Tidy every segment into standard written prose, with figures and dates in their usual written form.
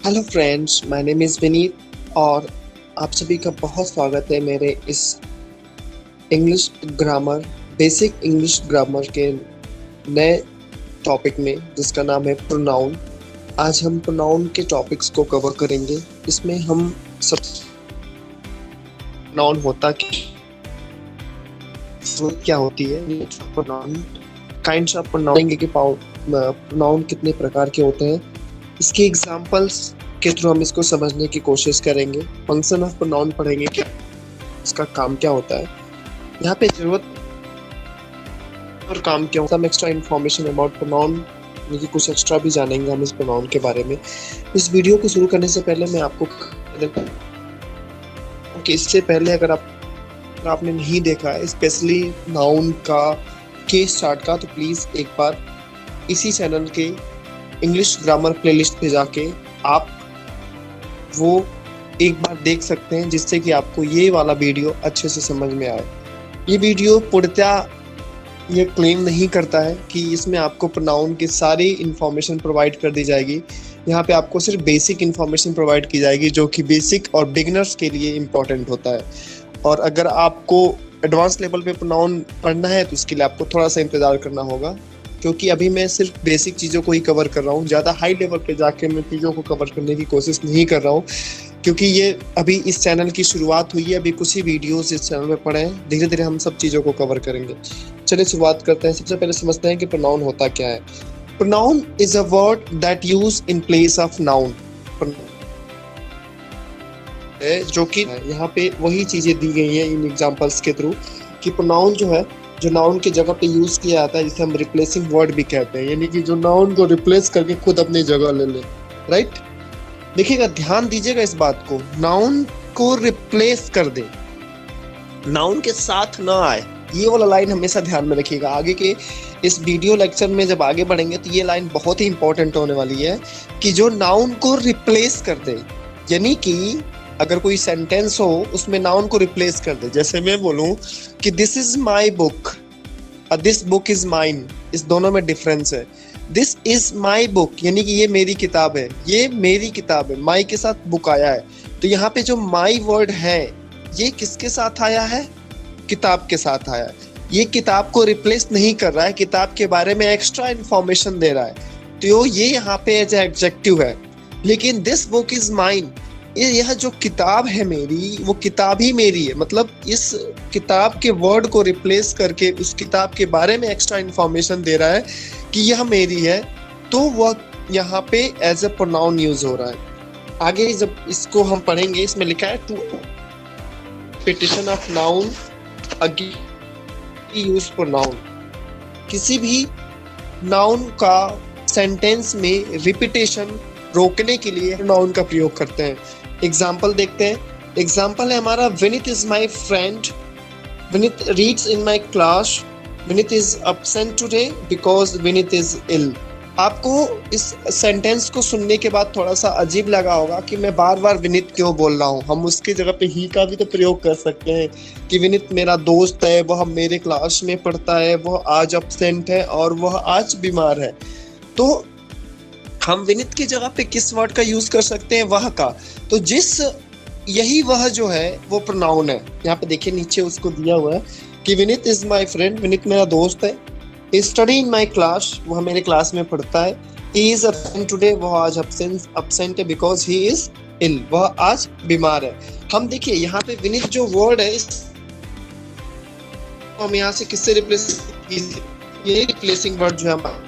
Hello friends, my name is Vineet और आप सभी का बहुत स्वागत है मेरे इस English grammar basic English grammar के नए टॉपिक में जिसका नाम है प्रोनाउन। आज हम प्रोनाउन के टॉपिक्स को कवर करेंगे। इसमें हम सब प्रोनाउन होता क्या होती है, प्रोनाउन काइंड्स ऑफ प्रोनाउन के प्रोनाउन कितने प्रकार के होते हैं, इसके एग्जांपल्स के थ्रू हम इसको समझने की कोशिश करेंगे। फंक्शन ऑफ प्रोनाउन पढ़ेंगे, क्या इसका काम क्या होता है, यहाँ पे जरूरत और काम क्या होता है। एक्स्ट्रा इन्फॉर्मेशन अबाउट प्रोनाउन, क्योंकि कुछ एक्स्ट्रा भी जानेंगे हम इस प्रोनाउन के बारे में। इस वीडियो को शुरू करने से पहले मैं आपको कि इससे पहले अगर आपने नहीं देखा है स्पेशली नाउन का केस स्टार्ट का, तो प्लीज़ एक बार इसी चैनल के इंग्लिश ग्रामर प्लेलिस्ट पे जाके आप वो एक बार देख सकते हैं, जिससे कि आपको ये वाला वीडियो अच्छे से समझ में आए। ये वीडियो पूर्णतः ये क्लेम नहीं करता है कि इसमें आपको प्रोनाउन की सारी इंफॉर्मेशन प्रोवाइड कर दी जाएगी। यहाँ पे आपको सिर्फ बेसिक इंफॉर्मेशन प्रोवाइड की जाएगी, जो कि बेसिक और बिगिनर्स के लिए इम्पोर्टेंट होता है। और अगर आपको एडवांस लेवल पे प्रोनाउन पढ़ना है तो इसके लिए आपको थोड़ा सा इंतज़ार करना होगा, क्योंकि अभी मैं सिर्फ बेसिक चीज़ों को ही कवर कर रहा हूँ। ज़्यादा हाई लेवल पे जाके मैं चीज़ों को कवर करने की कोशिश नहीं कर रहा हूँ, क्योंकि ये अभी इस चैनल की शुरुआत हुई है। अभी कुछ ही वीडियोस इस चैनल पे पड़े हैं, धीरे धीरे हम सब चीज़ों को कवर करेंगे। चलिए शुरुआत करते हैं। सबसे पहले समझते हैं कि प्रोनाउन होता क्या है। Pronoun is a word that use in place of noun, जो कि यहाँ पे वही चीज़ें दी गई हैं इन एग्जाम्पल्स के थ्रू कि प्रोनाउन जो है, जो नाउन की जगह पे यूज किया जाता है, जिसे हम रिप्लेसिंग वर्ड भी कहते हैं, यानी कि जो नाउन को रिप्लेस करके खुद अपनी जगह ले ले। राइट, देखिएगा, ध्यान दीजिएगा इस बात को, नाउन को रिप्लेस कर दे, नाउन के साथ ना आए। ये वाला लाइन हमेशा ध्यान में रखिएगा। आगे के इस वीडियो लेक्चर में जब आगे बढ़ेंगे तो ये लाइन बहुत ही इंपॉर्टेंट होने वाली है कि जो नाउन को रिप्लेस कर दे, यानी कि अगर कोई सेंटेंस हो उसमें नाउन को रिप्लेस कर दे। जैसे मैं बोलूं कि दिस इज माई बुक और दिस बुक इज माइन, इस दोनों में डिफरेंस है। दिस इज माई बुक यानी कि ये मेरी किताब है, ये मेरी किताब है। माई के साथ बुक आया है, तो यहाँ पे जो माई वर्ड है ये किसके साथ आया है? किताब के साथ आया है। ये किताब को रिप्लेस नहीं कर रहा है, किताब के बारे में एक्स्ट्रा इंफॉर्मेशन दे रहा है, तो ये यहाँ पे एज एडजेक्टिव है। लेकिन दिस बुक इज माइन, यह जो किताब है मेरी, वो किताब ही मेरी है। मतलब इस किताब के वर्ड को रिप्लेस करके उस किताब के बारे में एक्स्ट्रा इंफॉर्मेशन दे रहा है कि यह मेरी है, तो वह यहाँ पे एज ए प्रोनाउन यूज हो रहा है। आगे जब इसको हम पढ़ेंगे, इसमें लिखा है to repetition of noun again use pronoun. किसी भी नाउन का सेंटेंस में रिपीटेशन रोकने के लिए प्रोनाउन का प्रयोग करते हैं। एग्जाम्पल देखते हैं। एग्जाम्पल है हमारा, Vineet is my friend, Vineet reads in my class, Vineet is absent today because Vineet is ill. आपको इस सेंटेंस को सुनने के बाद थोड़ा सा अजीब लगा होगा कि मैं बार बार विनीत क्यों बोल रहा हूँ। हम उसकी जगह पे ही का भी तो प्रयोग कर सकते हैं कि विनीत मेरा दोस्त है, वह मेरे क्लास में पढ़ता है, वह आज absent है और वह आज बीमार है। तो हम विनीत की जगह पे किस वर्ड का यूज कर सकते हैं? वह का। तो यही वह जो है वो प्रोनाउन है। यहाँ पे देखिए नीचे उसको दिया हुआ है कि Vineet is my friend, Vineet मेरा दोस्त है। स्टडी इन माई क्लास, वह मेरे क्लास में पढ़ता है। ही इज absent टुडे, वह आज absent है बिकॉज ही इज इल, वह आज बीमार है। हम देखिए यहाँ पे विनीत जो वर्ड है, हम यहाँ से किससे रिप्लेस, ये रिप्लेसिंग वर्ड जो है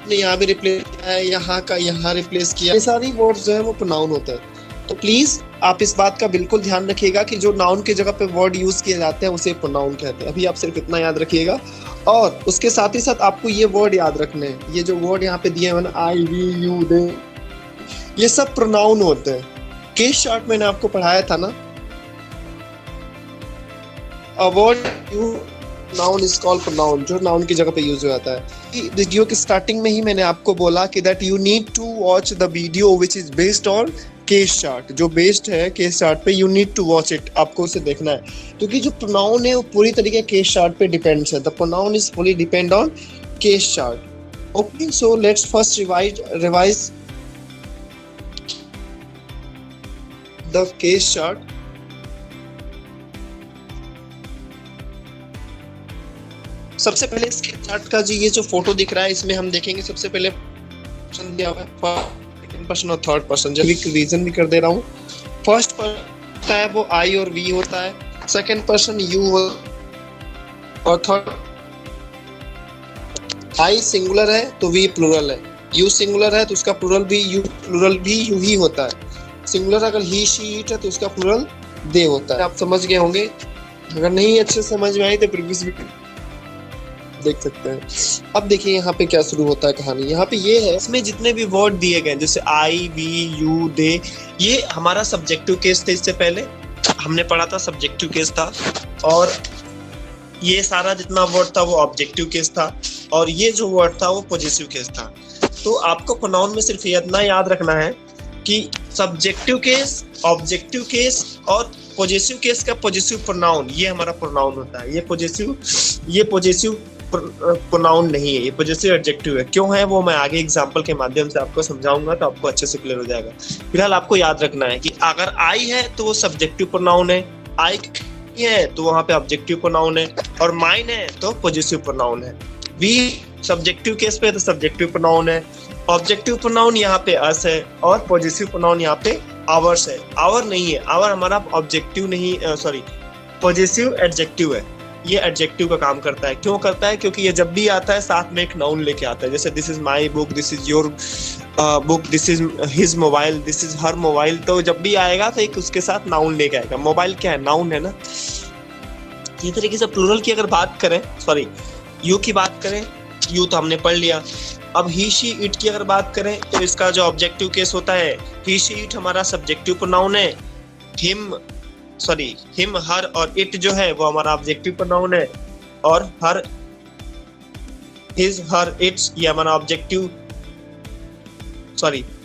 ने यहाँ भी रिप्लेस किया है, यहाँ का यहाँ रिप्लेस किया, ये सारी वर्ड्स जो है वो प्रोनाउन होते हैं। तो प्लीज आप इस बात का बिल्कुल ध्यान रखिएगा कि जो नाउन की जगह पे वर्ड यूज किए जाते हैं उसे प्रोनाउन कहते हैं। अभी आप सिर्फ इतना याद रखिएगा, और उसके साथ ही साथ आपको ये वर्ड याद रखने हैं। ये जो वर्ड यहाँ पे दिए हैं, आई, वी, यू, दे, ये सब प्रोनाउन होते हैं। केस चार्ट मैंने आपको पढ़ाया था ना, a word you noun is called pronoun, जो नाउन की जगह पे यूज हो जाता है। वीडियो की स्टार्टिंग में ही मैंने आपको बोला कि that you need to watch the video which is based on case chart, जो बेस्ड है केस चार्ट पे, you need to watch it, आपको उसे देखना है। क्योंकि जो प्रोनाउन है वो पूरी तरीके केस चार्ट पे डिपेंड्स है। The pronoun is fully depend on case chart. Okay, so let's first revise the case chart. सबसे पहले इस केस चार्ट का जी ये जो फोटो दिख रहा है इसमें हम देखेंगे सबसे पहले पर्सन दिया हुआ है, सेकंड पर्सन और थर्ड पर्सन। जब रीजन भी कर दे रहा हूँ, फर्स्ट पर्सन होता है वो आई और वी होता है, सेकंड पर्सन यू और थर्ड आई सिंगुलर है तो वी प्लूरल है, यू सिंगुलर है तो उसका प्लूरल भी यू ही होता है। सिंगुलर अगर ही शी इट है तो उसका प्लूरल दे होता है। आप समझ गए होंगे, अगर नहीं अच्छे समझ में आई तो प्रीवियस वीडियो देख सकते हैं। अब देखिए यहाँ पे क्या शुरू होता है कहानी। यहाँ पे ये है, इसमें जितने भी वर्ड दिए गए जैसे आई वी यू दे, ये हमारा सब्जेक्टिव केस था। इससे पहले हमने पढ़ा था सब्जेक्टिव केस था, और ये सारा जितना वर्ड था वो ऑब्जेक्टिव केस था, और ये जो वर्ड था वो पॉजिटिव केस था। तो आपको प्रोनाउन में सिर्फ इतना याद रखना है कि सब्जेक्टिव केस, ऑब्जेक्टिव केस और पॉजिटिव केस का पॉजिटिव प्रोनाउन ये हमारा प्रोनाउन होता है। ये पॉजिटिव प्रोनाउन नहीं है, ये पॉजिटिव एडजेक्टिव है। क्यों है वो मैं आगे एग्जांपल के माध्यम से आपको समझाऊंगा तो आपको अच्छे से क्लियर हो जाएगा। फिलहाल आपको याद रखना है कि अगर आई है तो वो सब्जेक्टिव प्रोनाउन है, आई है तो वहां पे ऑब्जेक्टिव प्रोनाउन है, और माइन है तो पॉजिटिव प्रोनाउन है। वी सब्जेक्टिव केस पे तो सब्जेक्टिव प्रोनाउन है, ऑब्जेक्टिव प्रोनाउन यहाँ पे अस है, और पॉजिटिव प्रोनाउन यहाँ पे आवर्स है। आवर नहीं है, आवर हमारा ऑब्जेक्टिव नहीं, सॉरी पॉजिटिव एडजेक्टिव है। ये एडजेक्टिव का काम करता है। क्यों करता है? क्योंकि ये जब भी आता है साथ में एक नाउन लेके आता है। जैसे this is my book, this is your book, this is his mobile, this is her mobile, तो जब भी आएगा तो एक उसके साथ नाउन लेके आएगा। मोबाइल क्या है? नाउन है ना। ये तरीके से प्लूरल की अगर बात करें, सॉरी यू की बात करें, यू तो हमने पढ़ लिया। अब ही शी इट की अगर बात करें तो इसका जो ऑब्जेक्टिव केस होता है, ही शी इट हमारा सब्जेक्टिव प्रोनाउन है, हिम हर और इट जो है वो हमारा ऑब्जेक्टिव प्रोनाउन है, और हर हिज हर इट्स ये हमारा ऑब्जेक्टिव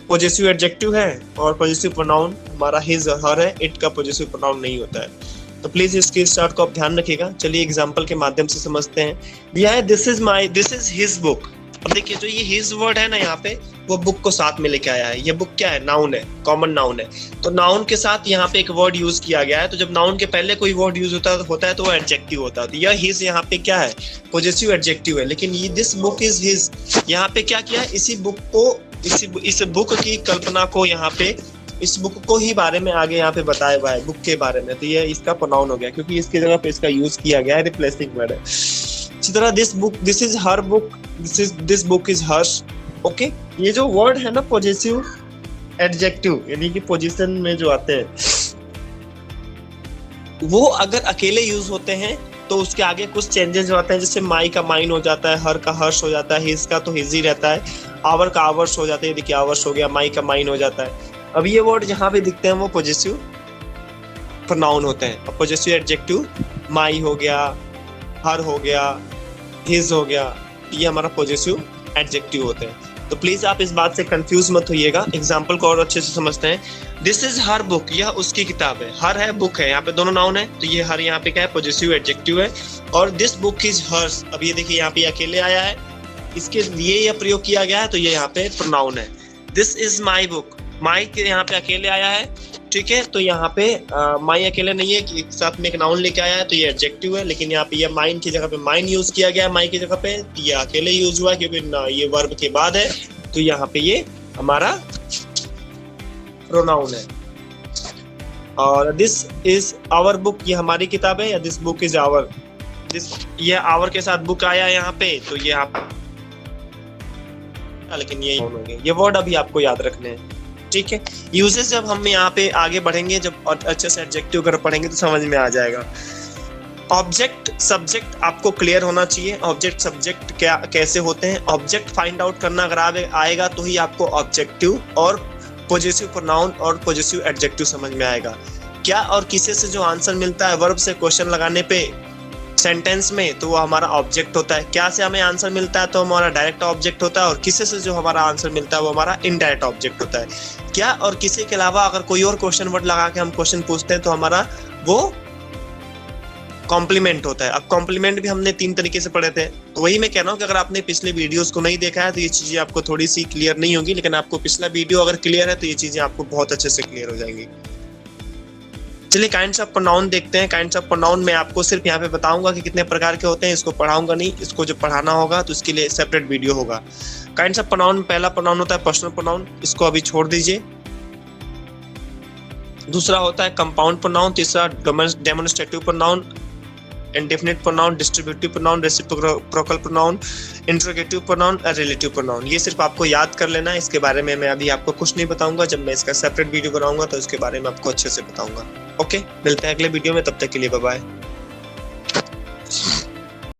पॉजिटिव एडजेक्टिव है, और पॉजिटिव प्रोनाउन हमारा हिज हर है, इट का पॉजिटिव प्रोनाउन नहीं होता है। तो प्लीज इस केस चार्ट को आप ध्यान रखिएगा। चलिए एग्जांपल के माध्यम से समझते हैं। दिया है दिस इज हिज बुक। अब देखिए जो ये हिज वर्ड है ना यहाँ पे, वो बुक को साथ में लेके आया है। ये बुक क्या है? नाउन है, कॉमन नाउन है। तो नाउन के साथ यहाँ पे एक वर्ड यूज किया गया है। तो जब नाउन के पहले कोई वर्ड यूज होता है तो वो एडजेक्टिव होता है। तो यह हिज यहाँ पे क्या है? पॉजिटिव एडजेक्टिव है। लेकिन ये दिस बुक इज हिज, यहाँ पे क्या किया है? इसी बुक को, इस बुक की कल्पना को यहाँ पे, इस बुक को ही बारे में आगे यहाँ पे बताया हुआ है, बुक के बारे में। तो ये इसका प्रोनाउन हो गया क्योंकि इसकी जगह पे इसका यूज किया गया है, रिप्लेसिंग वर्ड है। इसी तरह this is her book, this book is hers. Okay, ये जो वर्ड है ना पॉजिटिव एडजेक्टिव, यानी कि पोजीशन में जो आते हैं, वो अगर अकेले यूज होते हैं तो उसके आगे कुछ चेंजेस आते हैं। जैसे माई का माइन हो जाता है, हर का हर्ष हो जाता है, हिज का तो हिज ही रहता है, आवर का आवर्स हो जाते हैं। देखिए आवर्स हो गया, माई का माइन हो जाता है। अब ये वर्ड जहां पे दिखते हैं वो पॉजिटिव प्रोनाउन होते हैं। और पॉजिटिव एडजेक्टिव माई हो गया, हर हो गया, हिज हो गया, ये हमारा पॉजिटिव एडजेक्टिव होते हैं। तो प्लीज आप इस बात से कंफ्यूज मत होइएगा। एग्जांपल को और अच्छे से समझते हैं। दिस इज हर बुक, यह उसकी किताब है। हर है, बुक है, यहाँ पे दोनों नाउन है। तो ये हर यहाँ पे क्या है? पॉजिटिव एडजेक्टिव है। और दिस बुक इज हर्स, अब ये देखिए यहाँ पे अकेले आया है, इसके लिए यह प्रयोग किया गया है, तो ये यहाँ पे प्रोनाउन है। दिस इज माई बुक, माई के यहाँ पे अकेले आया है, ठीक है। तो यहाँ पे माई अकेले नहीं है, एक साथ में एक नाउन लेके आया है, तो ये एडजेक्टिव है। लेकिन यहाँ पे ये माइन की जगह पे माइन यूज किया गया है, माई की जगह पे ये अकेले यूज हुआ है क्योंकि ये वर्ब के बाद है। तो यहाँ पे ये हमारा प्रोनाउन है। और दिस इज आवर बुक, ये हमारी किताब है, या दिस बुक इज आवर, ये आवर के साथ बुक आया है यहाँ पे, तो ये आप, लेकिन ये वर्ड अभी आपको याद रखने हैं, ठीक है। यूजेस जब हम यहाँ पे आगे बढ़ेंगे, जब अच्छे से एडजेक्टिव कर पढ़ेंगे तो समझ में आ जाएगा। ऑब्जेक्ट सब्जेक्ट आपको क्लियर होना चाहिए। ऑब्जेक्ट सब्जेक्ट क्या कैसे होते हैं, ऑब्जेक्ट फाइंड आउट करना अगर आएगा तो ही आपको ऑब्जेक्टिव और पॉजिटिव प्रोनाउन और पॉजिटिव एडजेक्टिव समझ में आएगा। क्या और किसे से जो आंसर मिलता है वर्ब से क्वेश्चन लगाने पे सेंटेंस में, तो वो हमारा ऑब्जेक्ट होता है। क्या से हमें आंसर मिलता है तो हमारा डायरेक्ट ऑब्जेक्ट होता है, और किसे से जो हमारा आंसर मिलता है वो हमारा इनडायरेक्ट ऑब्जेक्ट होता है। क्या और किसी के अलावा अगर कोई और क्वेश्चन वर्ड लगा के हम क्वेश्चन पूछते हैं तो हमारा वो कॉम्प्लीमेंट होता है। अब कॉम्प्लीमेंट भी हमने 3 तरीके से पढ़े थे, तो वही मैं कह रहा हूँ कि अगर आपने पिछले वीडियोस को नहीं देखा है तो ये चीजें आपको थोड़ी सी क्लियर नहीं होगी, लेकिन आपको पिछला वीडियो अगर क्लियर है तो ये चीजें आपको बहुत अच्छे से क्लियर हो जाएंगी। चलिए काइंड्स ऑफ प्रोनाउन देखते हैं। काइंड्स ऑफ प्रोनाउन में आपको सिर्फ यहाँ पे बताऊंगा कि कितने प्रकार के होते हैं, इसको पढ़ाऊंगा नहीं। इसको जब पढ़ाना होगा तो इसके लिए सेपरेट वीडियो होगा। काइंड्स ऑफ प्रोनाउन में पहला प्रोनाउन होता है पर्सनल प्रोनाउन, इसको अभी छोड़ दीजिए। दूसरा होता है कंपाउंड प्रोनाउन, तीसरा demonstrative pronoun, indefinite pronoun, distributive pronoun, reciprocal pronoun, interrogative pronoun और रिलेटिव प्रोनाउन। ये सिर्फ आपको याद कर लेना है। इसके बारे में मैं अभी आपको कुछ नहीं बताऊंगा। जब मैं इसका सेपरेट वीडियो बनाऊंगा तो इसके बारे में आपको अच्छे से बताऊंगा। ओके, मिलते हैं अगले वीडियो में, तब तक के लिए बाय बाय।